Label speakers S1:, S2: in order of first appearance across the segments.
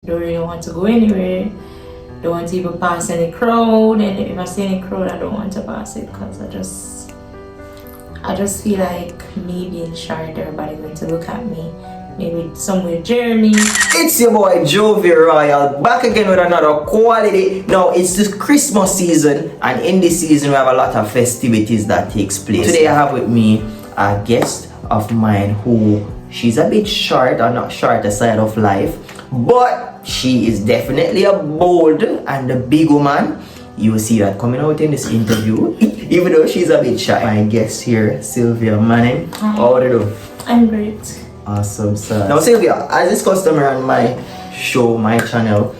S1: don't really want to go anywhere. Don't want to even pass any crowd, and if I see any crowd, I don't want to pass it because I just feel like me being short, everybody's going to look at me. Maybe somewhere Jeremy.
S2: It's your boy Jovi Royal back again with another quality. Now it's the Christmas season, and in this season we have a lot of festivities that takes place. Today I have with me a guest of mine who she's a bit short, or not short side of life, but she is definitely a bold and a big woman. You will see that coming out in this interview, even though she's a bit shy. My guest here, Sylvia Manning.
S1: Hi.
S2: How do you do?
S1: I'm great.
S2: Awesome, sir. Now, Sylvia, as is customary on my show, my channel,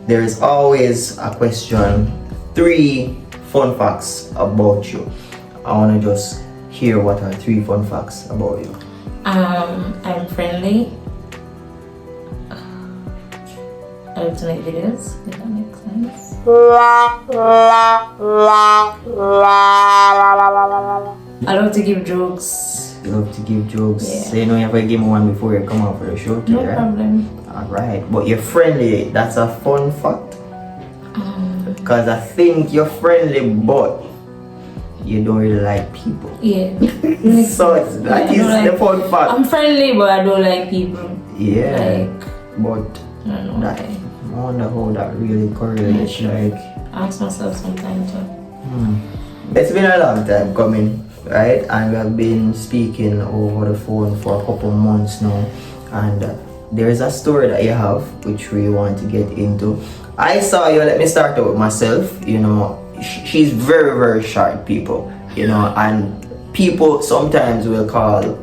S2: there is always a question, 3 fun facts about you. I want to just hear what are 3 fun facts about you.
S1: I'm friendly. I like to make videos, if that makes sense. I love to give jokes.
S2: You love to give jokes.
S1: Yeah.
S2: So you know you have to give me one before you come out for the show.
S1: No
S2: right?
S1: problem.
S2: Alright, but you're friendly. That's a fun fact. Because I think you're friendly, but you don't really like people.
S1: Yeah.
S2: So that is the fun fact.
S1: I'm friendly, but I don't like people.
S2: Yeah.
S1: Like,
S2: But
S1: I don't know.
S2: that, I wonder how that really correlates. Like,
S1: I ask myself sometimes too.
S2: it's been a long time coming, right? And we have been speaking over the phone for a couple months now. And there is a story that you have which we want to get into. I saw you. Let me start out with myself. You know, she's very, very short, people. You know, and people sometimes will call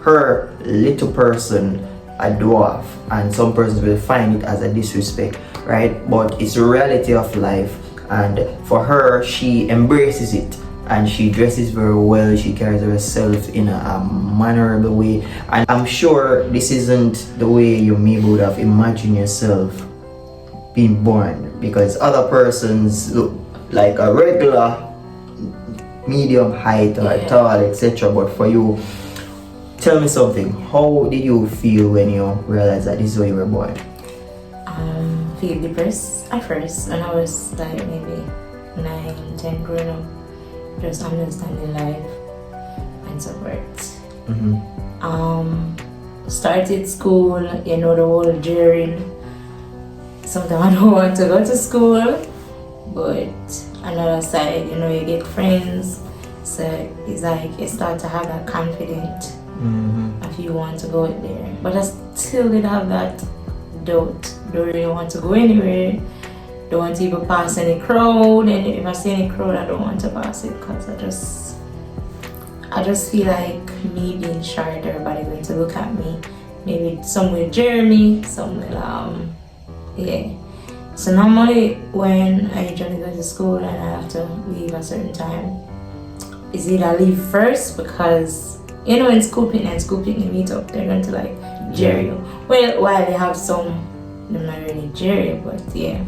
S2: her little person a dwarf, and some persons will find it as a disrespect, right? But it's a reality of life, and for her, she embraces it, and she dresses very well. She carries herself in a mannerable way, and I'm sure this isn't the way you maybe would have imagined yourself being born, because other persons look like a regular medium height or tall, etc. But for you, tell me something. How did you feel when you realized that this is where you were born?
S1: Feel depressed at first when I was like maybe 9, 10 growing up, just understanding life and so forth. Started school, you know, the whole jeering. Sometimes I don't want to go to school, but another side, you know, you get friends, so it's like you start to have that confidence. If you want to go there, but I still did have that doubt. Don't really want to go anywhere. Don't want to even pass any crowd, and if I see any crowd, I don't want to pass it because I just feel like me being short, everybody's going to look at me. Maybe somewhere Jeremy, somewhere yeah. So normally when I usually go to school and I have to leave a certain time, is either leave first because you know, in school picnic meet up, they're going to like jeer you. Well, while they have some, they're not really jeer you, but yeah.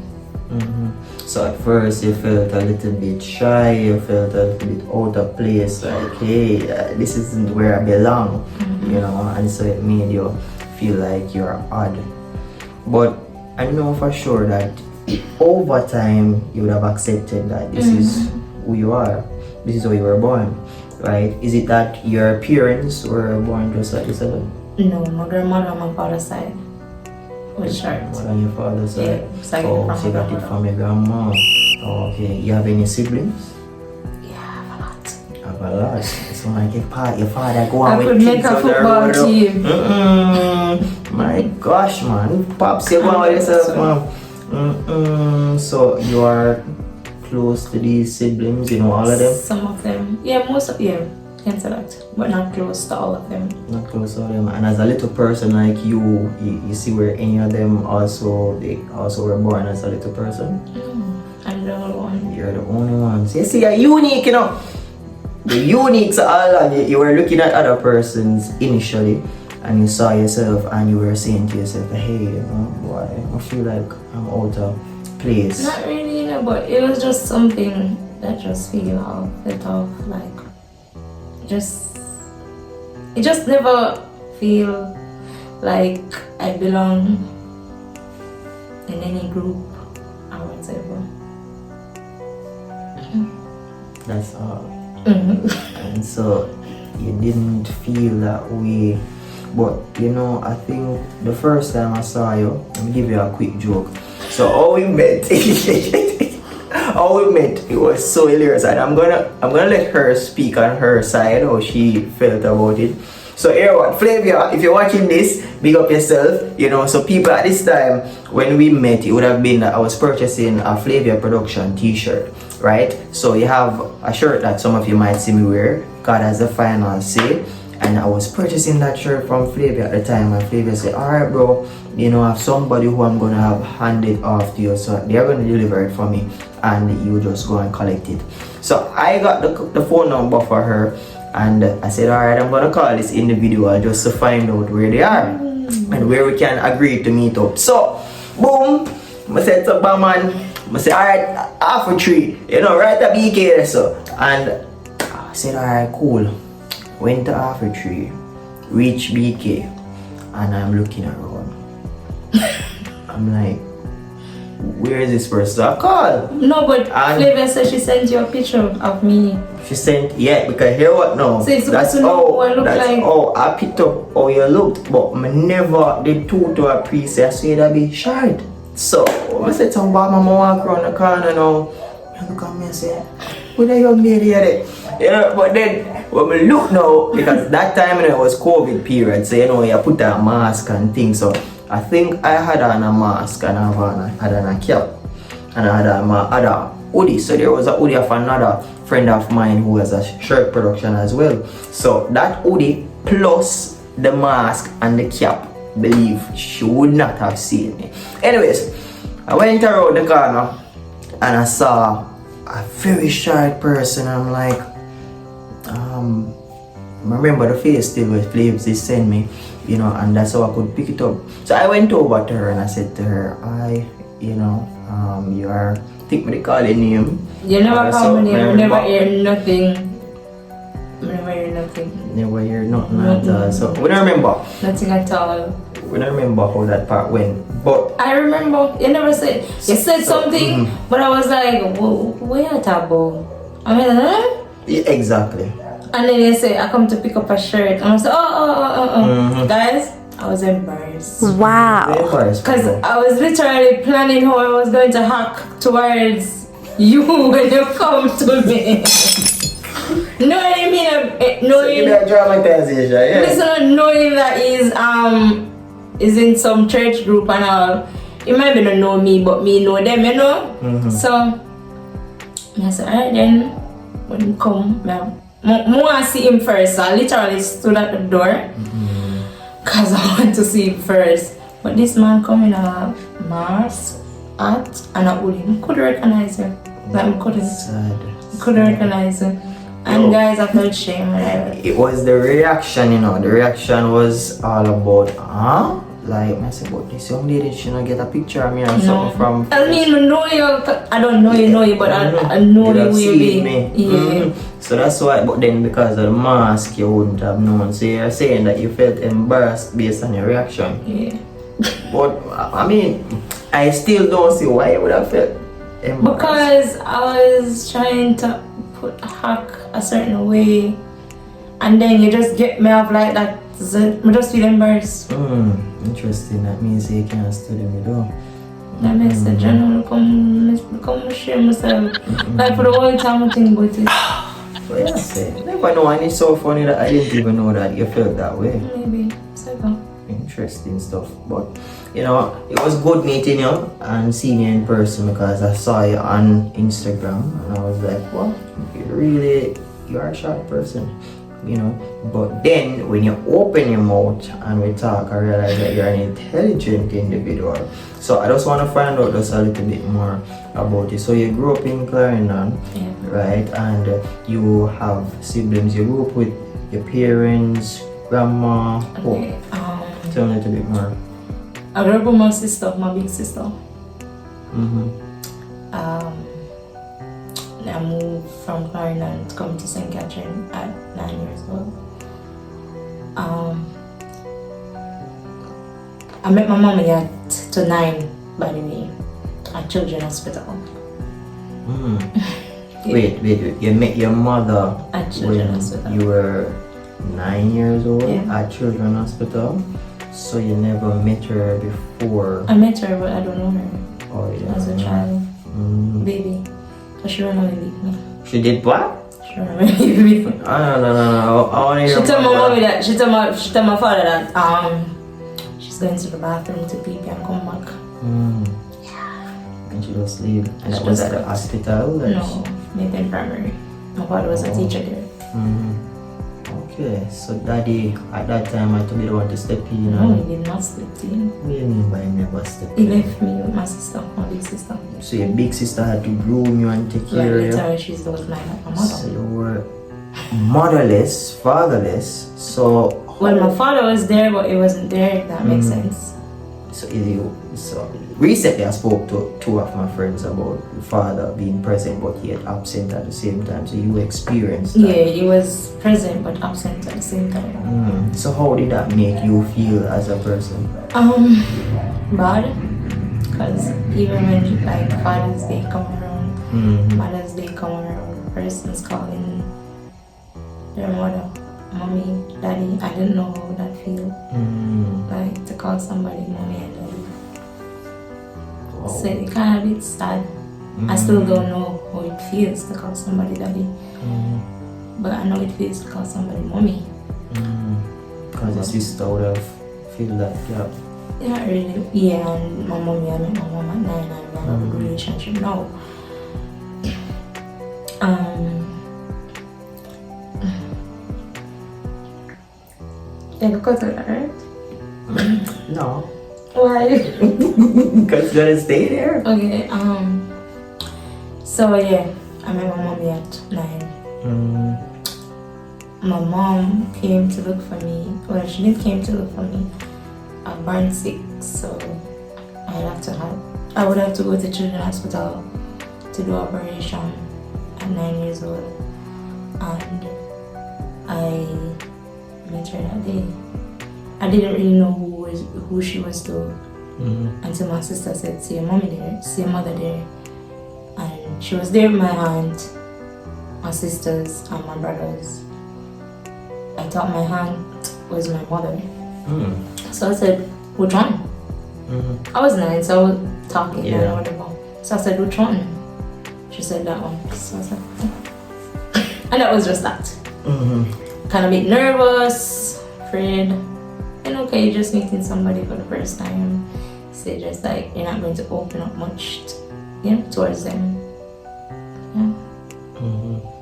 S2: So at first you felt a little bit shy, you felt a little bit out of place, like, hey, this isn't where I belong, you know, and so it made you feel like you're odd. But I know for sure that over time you would have accepted that this is who you are, this is how you were born. Right? Is it that your parents were born just like this?
S1: No, my grandmother on my father's side was short.
S2: What on your father's side?
S1: Yeah, so
S2: you got it from your grandma. Oh, okay. You have any siblings?
S1: Yeah, I have a lot.
S2: Have a lot. So like your father go on
S1: I
S2: with
S1: could make a football team.
S2: My gosh, man. Pops, you go on with yourself, man. So you are close to these siblings, you know, all of them?
S1: Some of them. Yeah, most of them. Can't say that. But not close to all of them.
S2: Not close to all of them. And as a little person like you see where any of them they also were born as a little person?
S1: I'm the only one.
S2: You're the only one. So you see, you're unique, you know. You're unique to all of you. You were looking at other persons initially and you saw yourself and you were saying to yourself, hey, you know, boy, I feel like I'm out of place.
S1: Not really, you know, but it was just something that just felt off, like it just never feel like I belong in any group or whatever.
S2: That's all.
S1: Mm-hmm.
S2: And so you didn't feel that way. But you know, I think the first time I saw you, let me give you a quick joke. So how we met, it was so hilarious, and I'm gonna let her speak on her side how she felt about it. So here what, Flavia, if you're watching this, big up yourself. You know, so people at this time when we met, it would have been that I was purchasing a Flavia production t-shirt, right? So you have a shirt that some of you might see me wear, called as the final say. And I was purchasing that shirt from Flavia at the time, and Flavia said, alright bro, you know, I have somebody who I'm gonna have hand it off to you, so they're gonna deliver it for me and you just go and collect it. So I got the phone number for her, and I said, alright, I'm gonna call this individual just to find out where they are and where we can agree to meet up. So boom, I said to man, I said, alright, half a tree, you know, right at BK there, so. And I said, alright, cool. Went to half a tree, reached BK, and I'm looking around. I'm like, where is this person? So I called.
S1: No, but Flavia said she sent you a picture of me.
S2: She sent, yeah, because here what now?
S1: So that's how I look like.
S2: Oh, I picked up how you looked, but I never did two to a priest. I said I'd be short. So I said to my mama walk around the corner now. I look at me and say, where the young lady at? You know, but then when we look now, because that time it was COVID period, so you know you put a mask and things. So I think I had on a mask and I had on a cap and I had on my other hoodie. So there was a hoodie of another friend of mine who has a shirt production as well. So that hoodie plus the mask and the cap, believe she would not have seen me. Anyways, I went around the corner and I saw a very short person. I'm like, remember the face still with Flaves they sent me, you know, and that's how I could pick it up. So I went over to her and I said to her, you are, I think me call your name.
S1: You never call my name, never hear nothing. Never hear nothing.
S2: Never hear nothing at all. So we don't remember.
S1: Nothing at all.
S2: We don't remember how that part went. But
S1: I remember you never said, you said something, but I was like, whoa, where you talking about? I mean, huh?
S2: Yeah, exactly.
S1: And then they say, I come to pick up a shirt. And I was like, Guys, I was embarrassed.
S3: Wow.
S1: Because I was literally planning how I was going to hack towards you when you come to me. Know what I mean? Knowing,
S2: so dramatization, yeah.
S1: Listen, knowing that is in some church group and all. You might be not know me, but me know them, you know? So, I said, alright then, when you come, I want to see him first, so I literally stood at the door because I want to see him first. But this man come in a mask, hat, and a hoodie. I couldn't recognize him. Like, I couldn't recognize him. And guys, I felt shame.
S2: It was the reaction, you know. The reaction was all about, huh? Like, I said, but this young lady, she not get a picture of me or something from...
S1: I mean, I know you. I don't know you, but I know you will be. Yeah.
S2: So that's why, but then because of the mask, you wouldn't have known. So you're saying that you felt embarrassed based on your reaction.
S1: Yeah.
S2: But, I mean, I still don't see why you would have felt embarrassed.
S1: Because I was trying to hack a certain way, and then you just get me off like that. I just feel embarrassed.
S2: Interesting. That means you can't study me though.
S1: That makes sense. I don't come share myself. Like for the whole time I think about it.
S2: So yeah, say, never know, and it's so funny that I didn't even know that you felt that way.
S1: Maybe. So
S2: interesting stuff. But you know, it was good meeting you and seeing you in person because I saw you on Instagram and I was like, well, you are a shy person. You know, but then when you open your mouth and we talk, I realize that you're an intelligent individual. So I just want to find out just a little bit more about you. So you grew up in Clarendon, right? And you have siblings. You grew up with your parents, grandma.
S1: okay.
S2: Tell me a little bit more.
S1: I grew up with my sister, my big sister. I moved from Clarendon to come to St. Catherine at 9 years old. I met my mommy at 9. by the way, at Children's Hospital.
S2: Wait. You met your mother
S1: At
S2: when
S1: Children's Hospital.
S2: you were 9 years old
S1: Yeah.
S2: at Children's Hospital. So you never met her before.
S1: I met her, but I don't know her
S2: Oh yeah.
S1: as a child, baby. But she ran away with me.
S2: She did what?
S1: She ran away with me.
S2: No. I want to hear
S1: She told my
S2: about
S1: mommy that she told my father that she's going to the bathroom to pee and come back.
S2: And she just leave. And
S1: She
S2: that was
S1: just
S2: at the
S1: left.
S2: hospital? That
S1: No, Nathan Primary. My father was a teacher there.
S2: Okay, so daddy at that time had to be the one to step in.
S1: No, he did not step in.
S2: What do you mean by never step
S1: He
S2: in?
S1: left me with my sister, my big sister.
S2: So your big sister had to groom you and take
S1: Like
S2: care of you?
S1: literally, she's the one like my mother.
S2: So you were motherless, fatherless. So
S1: Well, my father was there, but he wasn't there. If that makes sense.
S2: So recently I spoke to two of my friends about the father being present but yet absent at the same time. So you experienced that.
S1: Yeah, he was present but absent at the same time.
S2: So how did that make you feel as a person?
S1: Bad. Because even when like Father's Day come around, Mother's Day come around, persons calling their mother, mommy, daddy, I didn't know how that feel. Like to call somebody mommy and daddy. So it kind of bit sad. I still don't know how it feels to call somebody daddy. But I know it feels to call somebody mommy.
S2: Because your sister would have feel that gap.
S1: Yeah, really. Yeah, and my mommy, I met my mom at 9 and we have a good relationship now. Yeah, because of that, right?
S2: No.
S1: Why?
S2: Because it's gonna stay there.
S1: Okay, so yeah, I met my mommy at 9. My mom came to look for me. Well, she didn't came to look for me. I burned sick, so I would have to go to Children's Hospital to do operation at 9 years old. And I met her that day. I didn't really know who she was to until my sister said, see your mommy there, see your mother there. And she was there with my aunt, my sisters and my brothers. I thought my aunt was my mother. So I said, which one? I was 9, so I was talking and whatever. So I said, which one? She said that one. So I was like, and that was just that. Kind of bit nervous, afraid. And okay, just meeting somebody for the first time. So just like you're not going to open up much, towards them.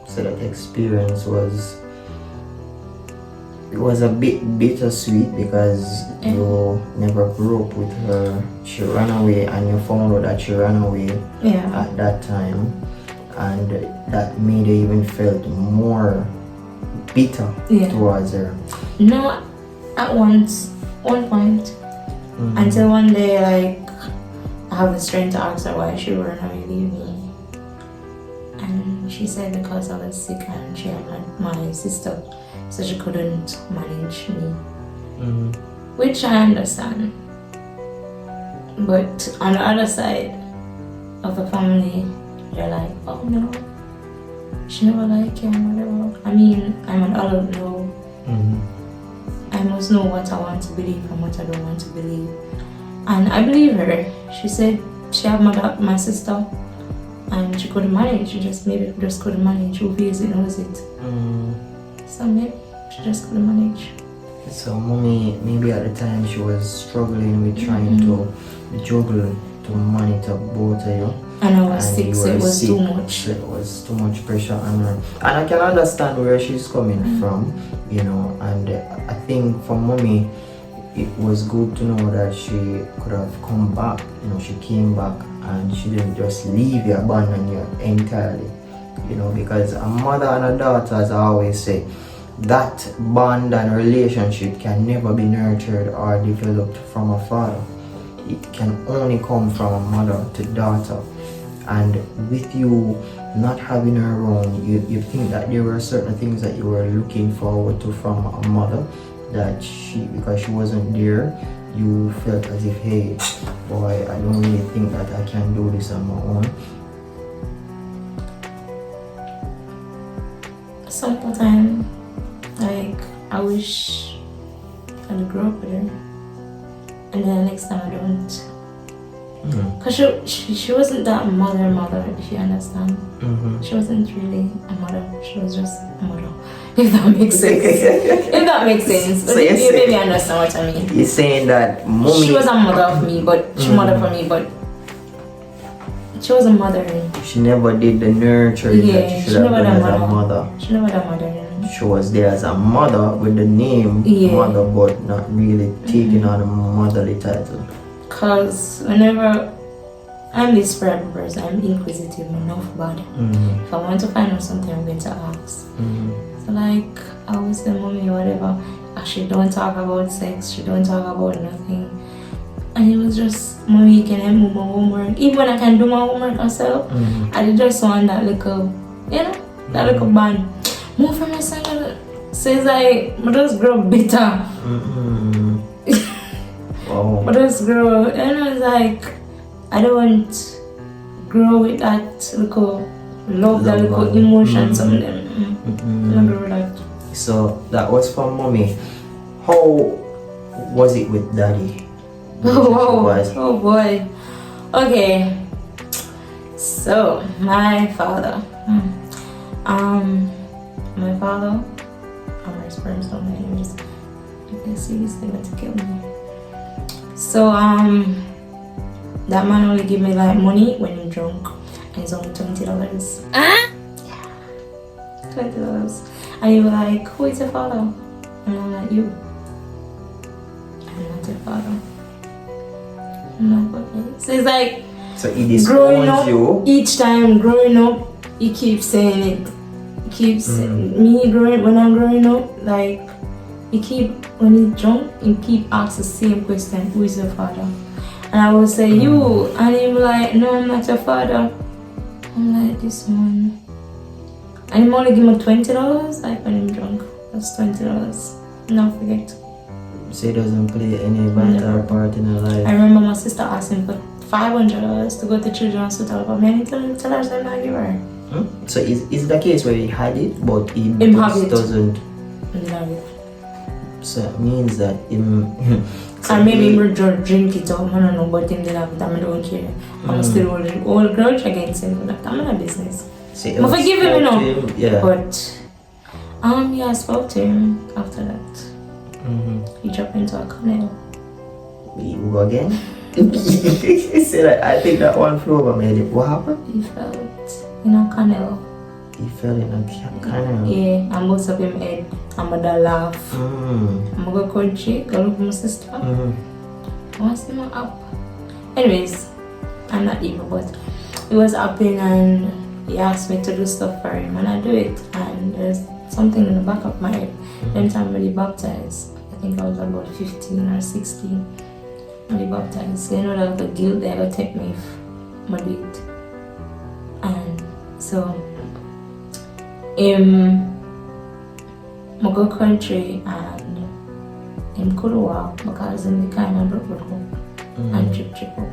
S2: So that experience was a bit bittersweet because you never grew up with her. She ran away and you found out that she ran away at that time, and that made you even felt more bitter towards her.
S1: No, at one point, until one day, like, I have the strength to ask her why she ran away and leave me. And she said because I was sick and she had my sister, so she couldn't manage me. Which I understand. But on the other side of the family, they're like, oh no, she never liked you and whatever. I mean, I'm an adult now. I must know what I want to believe and what I don't want to believe. And I believe her. She said she had my sister and she couldn't manage. She just couldn't manage. Who feels it knows it. So maybe she just couldn't manage.
S2: So mommy, maybe at the time she was struggling with trying to juggle to monitor both of you.
S1: And I was sick, so it was too much.
S2: So it was too much pressure on her. And I can understand where she's coming from, and I think for mommy, it was good to know that she could have come back. She came back and she didn't just leave you, abandon you entirely. Because a mother and a daughter, as I always say, that bond and relationship can never be nurtured or developed from a father. It can only come from a mother to daughter. And with you not having her around, you think that there were certain things that you were looking forward to from a mother, that because she wasn't there, you felt as if, hey, boy, I don't really think that I can do this on my own?
S1: Sometimes, like, I wish I grew up with her, and then the next time I don't. Because she wasn't that mother, if you understand. She wasn't really a mother, she was just a mother. If that makes sense. If that makes sense.
S2: So
S1: you maybe understand what I mean.
S2: You're saying that mommy...
S1: She was a mother of me, but she mother for me, but she was a mother.
S2: She never did the nurturing that she should have done as a mother.
S1: She never done mother.
S2: She was there as a mother with the name mother, but not really taking on a motherly title.
S1: Because whenever I'm this private person, I'm inquisitive enough about it. If I want to find out something, I'm going to ask. So like, I always tell mommy whatever, she don't talk about sex, she don't talk about nothing. And it was just, mommy, can I move my homework? Even when I can do my homework myself, I just want that little, you know, that little band. Move from my son. So it's like, I just grow bitter.
S2: Wow.
S1: I just grow, and it's like, I don't grow with that little love, that little emotion, something. I don't grow with that.
S2: So that was for mommy. How was it with daddy?
S1: Oh boy. Okay. So my father. My father. My sperm's not my enemies. You can see this thing to kill me. So that man only give me like money when I'm drunk, and it's only $20. Yeah, $20. And you were like, who is your father? And I'm like, you. I'm not your father. I'm like, okay. So it's like,
S2: so he
S1: growing up,
S2: you.
S1: each time growing up, he keeps saying it. He keeps when I'm growing up, like, when he's drunk, he keep asking the same question, who is your father? And I will say, you. And he will like, no, I'm not your father. I'm like, this one. And he only give me $20, like when I'm drunk. That's $20. Not forget.
S2: So he doesn't play any vital part in her life.
S1: I remember my sister asked him for $500 to go to children's hospital, but many times tell her that not give her.
S2: So is the case where he had it, but he doesn't. So it means that him.
S1: And maybe we're drink it up. I don't know, but him did have it. I don't care. I'm still holding all grudge against him. But I'm not business.
S2: So
S1: I forgive him, you know.
S2: Yeah.
S1: But yeah, I spoke to him after that. He dropped into a canal.
S2: You go again? He said, I think that one flew over me. What happened?
S1: He fell in a canal.
S2: He fell in a canal?
S1: Yeah, and most of him head. I'm gonna laugh. I'm gonna go country, go look for my sister. I want to see my up. Anyways, I'm not evil, but it was happening and he asked me to do stuff for him and I do it. And there's something in the back of my head. Then time when he baptized, I think I was about 15 or 16 when he baptized. So you know that the guilt there will take me if I do it. And so I go country and him could walk because him the kind of broke up and trip up.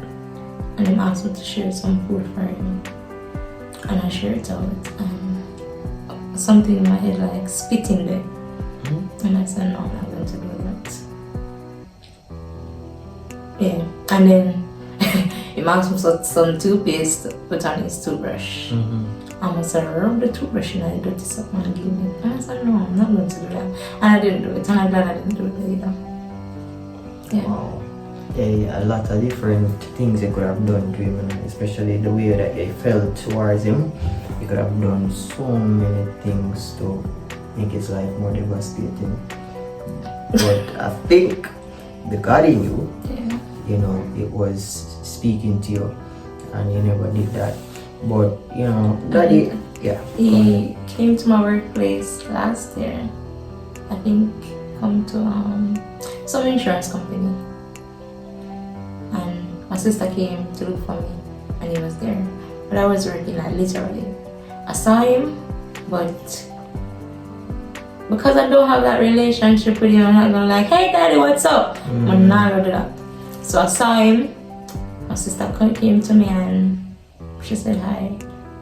S1: And him asked me to share some food for him. And I shared it out and something in my head like spitting there. And I said, no, I'm not going to do that. Yeah. And then he asked me some toothpaste to put on his toothbrush. I said, rub the toothbrush and I dirty stuff and give me. And I said, no, I'm not going to do that. And I didn't do it. And I'm glad I didn't do it either. Yeah.
S2: Wow. Yeah, a lot of different things you could have done to him, especially the way that they felt towards him. You could have done so many things to make his life more devastating. But I think the God in you, you know, it was speaking to you and you never did that. But, you know, Daddy,
S1: he came to my workplace last year. I think come to some insurance company. And my sister came to look for me and he was there. But I was working like literally. I saw him, but because I don't have that relationship with him, I'm not gonna like, hey daddy, what's up? I'm not gonna do that. So I saw him. My sister came to me and she said hi.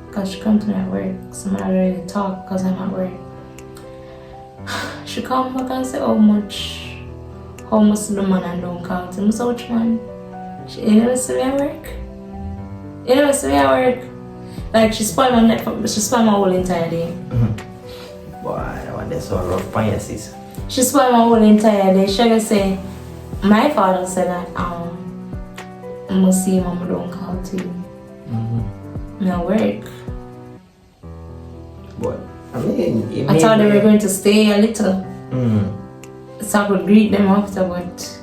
S1: Because she come to me at work. So I'm not really talk because I'm at work. She come back and say how much the man and don't count him. So which man? You never see me at work? You never see me at work? Like she spoiled my neck, she spoiled my whole entire day.
S2: Boy, that one that's so rough on your sis.
S1: She spoiled my whole entire day. She just say, my father said that I must see mama don't call to you. Me at work.
S2: But I mean,
S1: I thought they were going to stay a little. So I could greet them after, but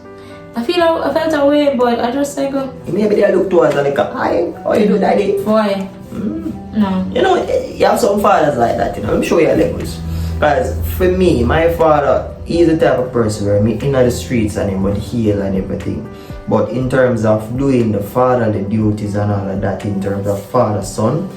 S1: I felt away, but I just like go.
S2: Maybe they look towards and like, hi, how you do, daddy?
S1: Why? No.
S2: You know, you have some fathers like that, you know. I'm sure you have levels. Because for me, my father, he's the type of person where me in the streets and he would heal and everything. But in terms of doing the fatherly duties and all of that, in terms of father-son,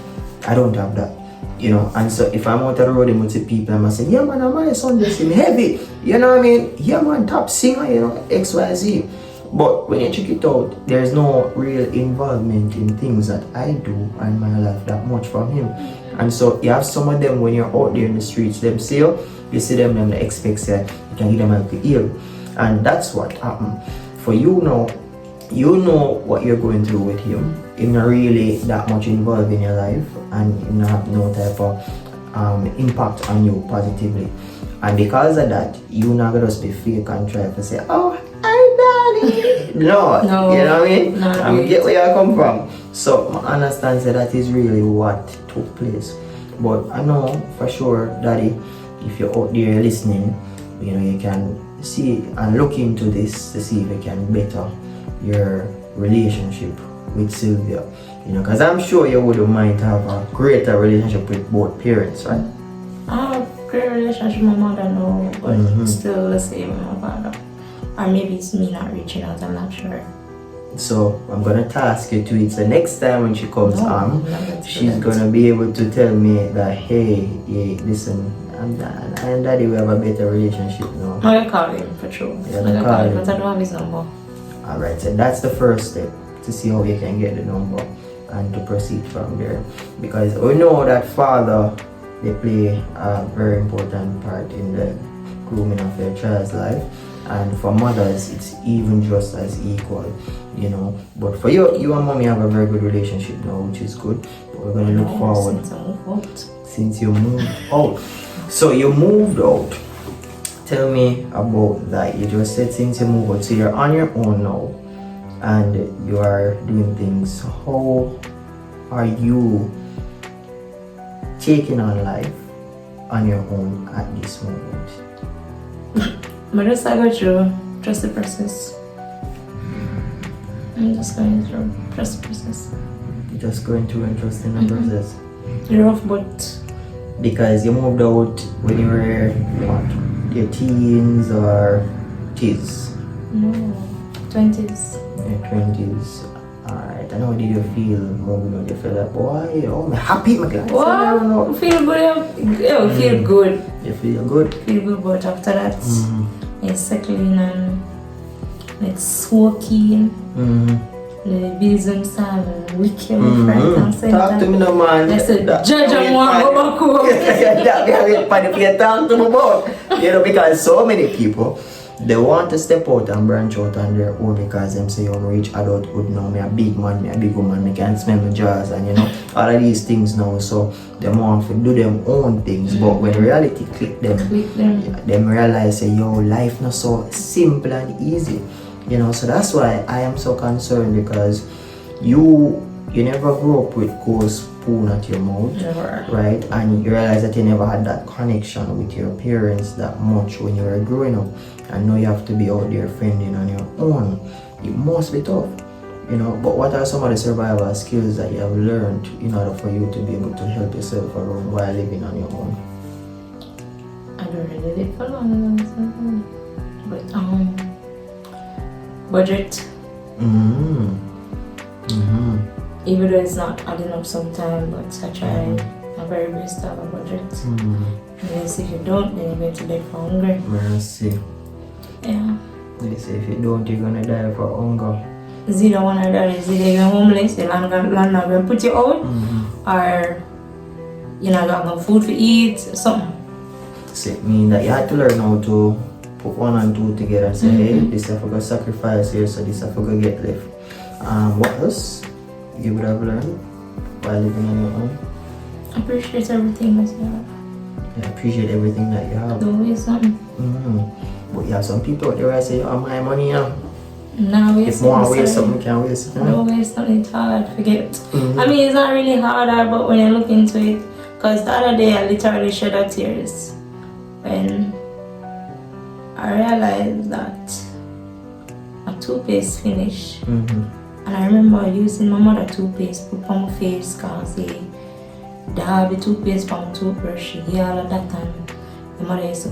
S2: I don't have that. You know, and so if I'm out on the road and with people, I'm saying, yeah man, my son just seem heavy. You know what I mean? Yeah man, top singer, you know, XYZ. But when you check it out, there's no real involvement in things that I do in my life that much from him. And so you have some of them when you're out there in the streets, them see you see them they expect you can give them a ear. And that's what happened. For you now, you know what you're going through with him. He's not really that much involved in your life and he not have no type of impact on you positively. And because of that, you're not gonna just be fake and try to say, oh, hi daddy. No, you know what I mean?
S1: No,
S2: I get where you come from. So I understand that is really what took place. But I know for sure, daddy, if you're out there listening, you know, you can see and look into this to see if you can better your relationship with Sylvia. You know, because I'm sure you wouldn't mind to have a greater relationship with both parents, right?
S1: I have a great relationship with my mother now, but still the same with my father. Or maybe it's me not reaching out, I'm not sure.
S2: So I'm gonna task you to it. So next time when she comes on, she's gonna be able to tell me that, hey, listen, and daddy, we have a better relationship now.
S1: I'm gonna call him for sure. I'm gonna call him, but I don't have his number.
S2: Alright, so that's the first step to see how you can get the number and to proceed from there. Because we know that father, they play a very important part in the grooming of their child's life. And for mothers, it's even just as equal, you know. But for you and mommy have a very good relationship now, which is good. But we're gonna look forward. Since you moved out. So you moved out. Tell me about that. You just said since you moved out, so you're on your own now, and you are doing things. How are you taking on life on your own at this moment?
S1: But just I go through, trust the process. I'm just going through, trust the process.
S2: You're just going through and trusting the process.
S1: Rough, but
S2: because you moved out when you were what, your teens or teens?
S1: No, 20s.
S2: Your 20s. Alright, and how did you feel moving out? You feel like, boy, oh, I'm happy, my guy.
S1: Wow, feel good, yeah, feel good.
S2: You feel good?
S1: Feel good, but after that, it's settling and it's smoking. The business and weekend right and center.
S2: Talk to me no man.
S1: That's a judge and one go back home.
S2: Talk to me about. You know, because so many people, they want to step out and branch out on their own because them say, I'm reach adulthood now, me a big man, me a big woman, me can smell my jars and you know, all of these things now. So they want to do them own things, but when reality click them, them realize say, yo, life not so simple and easy. You know, so that's why I am so concerned because you never grew up with cold spoon at your mouth, right? And you realize that you never had that connection with your parents that much when you were growing up. And now you have to be out there fending on your own. It must be tough, you know. But what are some of the survival skills that you have learned in order for you to be able to help yourself around while living on your own?
S1: I don't really live for long, but budget. Even though it's not adding up sometime, but I try my very best to have a budget. Because if you don't, then you're going to die for hunger.
S2: Mercy.
S1: Yeah.
S2: They say if you don't, you're gonna die for hunger.
S1: It's either one or the other. It's either you're homeless, your landlord will put you out, or you're not gonna have food to eat, something.
S2: So it means that you had to learn how to put one and two together and say, hey, this I forgot sacrifice here, so this I forgot get left. What else you would have learned while living on your own?
S1: Appreciate everything that you have.
S2: Yeah, appreciate everything that you have.
S1: Don't waste something.
S2: But yeah, some people out there I say, oh, my money, you know.
S1: Nah, waste
S2: If
S1: something.
S2: more waste something, you can waste it.
S1: Don't waste something, it's hard, forget. I mean, it's not really hard, but when you look into it, because the other day I literally shed out tears when I realized that my toothpaste finished. And I remember using my mother's toothpaste put on my face because they have the toothpaste from my toothbrush, yeah, all of that time. The mother used to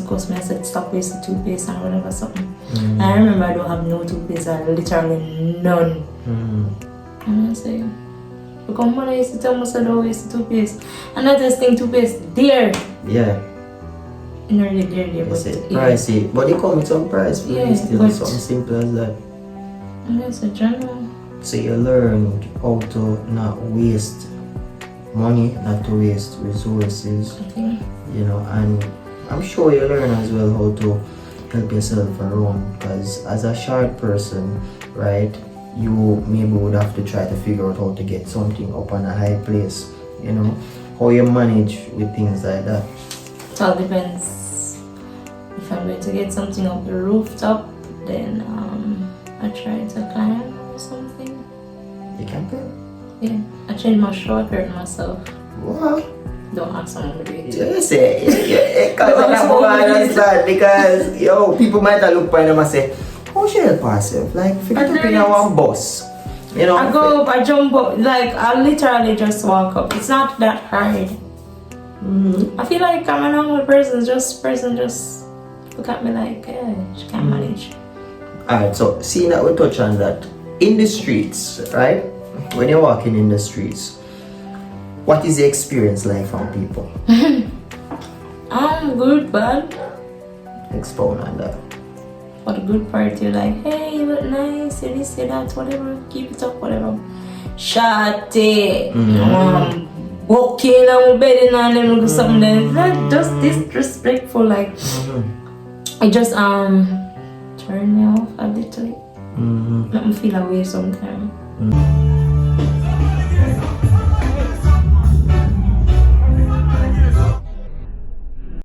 S1: cuss me and said stop wasting toothpaste and whatever something. And I remember I don't have no toothpaste, literally none. And I say, because mother used to tell me so don't waste toothpaste. And I just think toothpaste dear.
S2: Yeah.
S1: Not really dear, but
S2: pricey. But they come with some price for
S1: yeah,
S2: still
S1: but
S2: something simple as that.
S1: And that's a general.
S2: So you learned how to not waste money, not to waste resources.
S1: Okay.
S2: You know, and I'm sure you learn as well how to help yourself around, because as a short person, right, you maybe would have to try to figure out how to get something up on a high place, you know, how you manage with things like that.
S1: It all depends. If I'm going to get something up the rooftop, then I try to climb or something.
S2: You can pay?
S1: Yeah, I change my short hurt myself.
S2: What?
S1: Don't ask someone to do it.
S2: Just say, because yo, people might have look by them and say, how she help herself? Like, forget to be in one bus. You know?
S1: I go up, I jump up, like I literally just walk up. It's not that hard. I feel like I'm a normal person, just look at me like, yeah, she can't manage.
S2: Alright, so seeing that we touch on that, in the streets, right? When you're walking in the streets, what is the experience like from people?
S1: Good, bad.
S2: Expound on that.
S1: For the good part, you're like, hey, you look nice, you this, you that, whatever, keep it up, whatever. Shawty, okay, I'm bedding and then look something like just disrespectful, like it just turn me off a little. Make me feel away sometimes.